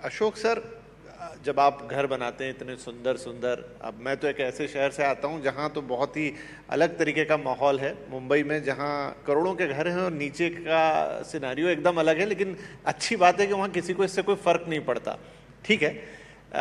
Ashok sir, जब आप घर बनाते हैं इतने सुंदर सुंदर, अब मैं तो एक ऐसे शहर से आता हूं जहां तो बहुत ही अलग तरीके का माहौल है, मुंबई में, जहां करोड़ों के घर हैं और नीचे का सिनारियो एकदम अलग है। लेकिन अच्छी बात है कि वहां किसी को इससे कोई फर्क नहीं पड़ता, ठीक है।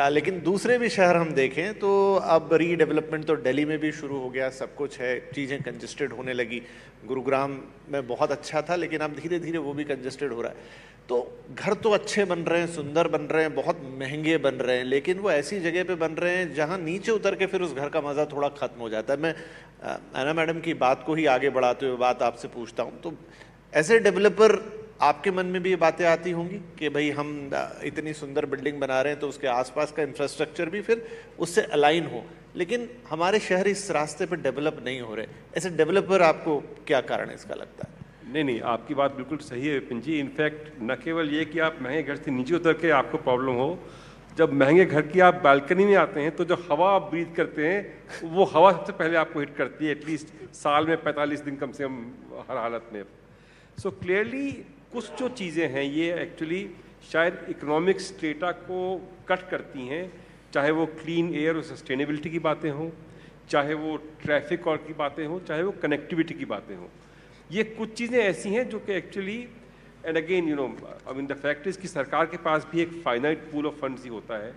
लेकिन दूसरे भी शहर हम देखें तो अब रीडेवलपमेंट तो दिल्ली में भी शुरू हो गया, सब कुछ है, चीज़ें कंजेस्टेड होने लगी। गुरुग्राम में बहुत अच्छा था लेकिन अब धीरे धीरे वो भी कंजेस्टेड हो रहा है। तो घर तो अच्छे बन रहे हैं, सुंदर बन रहे हैं, बहुत महंगे बन रहे हैं, लेकिन वो ऐसी जगह पे बन रहे हैं जहां नीचे उतर के फिर उस घर का मज़ा थोड़ा खत्म हो जाता है। मैं ऐना मैडम की बात को ही आगे बढ़ाते हुए बात आपसे पूछता हूं, तो ऐसे डेवलपर आपके मन में भी ये बातें आती होंगी कि भाई हम इतनी सुंदर बिल्डिंग बना रहे हैं तो उसके आसपास का इंफ्रास्ट्रक्चर भी फिर उससे अलाइन हो, लेकिन हमारे शहर इस रास्ते पर डेवलप नहीं हो रहे। ऐसे डेवलपर आपको क्या कारण है इसका लगता है? नहीं, आपकी बात बिल्कुल सही है विपिन जी। इनफैक्ट न केवल ये कि आप महंगे घर से नीचे उतर के आपको प्रॉब्लम हो, जब महंगे घर की आप बालकनी में आते हैं तो जो हवा आप ब्रीथ करते हैं वो हवा सबसे पहले आपको हिट करती है, एटलीस्ट साल में 45 दिन कम से कम हर हालत में। सो क्लियरली कुछ जो चीज़ें हैं ये एक्चुअली शायद इकोनॉमिक स्टेटा को कट करती हैं, चाहे वो क्लीन एयर और सस्टेनेबिलिटी की बातें हों, चाहे वो ट्रैफिक और की बातें हों, चाहे वो कनेक्टिविटी की बातें हों। ये कुछ चीज़ें ऐसी हैं जो कि actually, and again you know, I mean the fact is कि सरकार के पास भी एक फाइनाइट पूल ऑफ फंड्स ही होता है,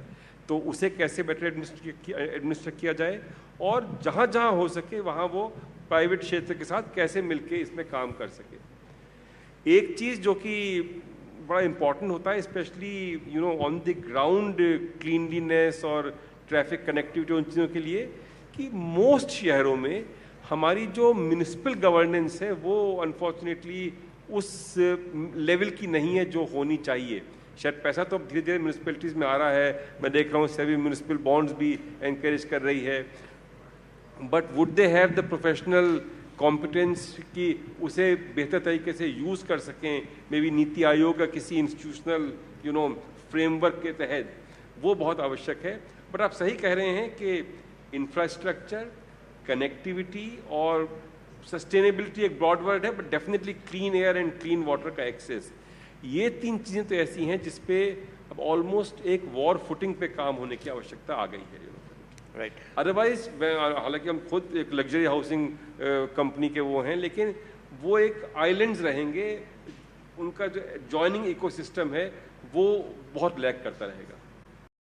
तो उसे कैसे बेटर एडमिनिस्टर किया जाए और जहाँ जहाँ हो सके वहाँ वो प्राइवेट क्षेत्र के साथ कैसे मिलके इसमें काम कर सके। एक चीज़ जो कि बड़ा इम्पॉर्टेंट होता है, specially you know on the ground cleanliness और ट्रैफिक कनेक्टिविटी, उन चीज़ों के लिए कि मोस्ट शहरों में हमारी जो म्यूनिसिपल गवर्नेंस है वो अनफॉर्चुनेटली उस लेवल की नहीं है जो होनी चाहिए। शायद पैसा तो अब धीरे धीरे म्यूनिसिपैलिटीज़ में आ रहा है, मैं देख रहा हूँ सभी म्यूनिसिपल बॉन्ड्स भी एनकरेज कर रही है, but would they have the professional competence कि उसे बेहतर तरीके से यूज़ कर सकें, मे बी नीति आयोग या किसी इंस्टीट्यूशनल यू नो फ्रेमवर्क के तहत, वो बहुत आवश्यक है। बट आप सही कह रहे हैं कि इंफ्रास्ट्रक्चर, कनेक्टिविटी और सस्टेनेबिलिटी एक ब्रॉड वर्ड है, but definitely clean air and clean water का एक्सेस, ये तीन चीज़ें तो ऐसी हैं जिसपे अब ऑलमोस्ट एक वॉर फुटिंग पे काम होने की आवश्यकता आ गई है। राइट। अदरवाइज हालांकि हम खुद एक लग्जरी हाउसिंग कंपनी के वो हैं, लेकिन वो एक आइलैंड्स रहेंगे, उनका जो जॉइनिंग इकोसिस्टम है वो बहुत लैक करता रहेगा।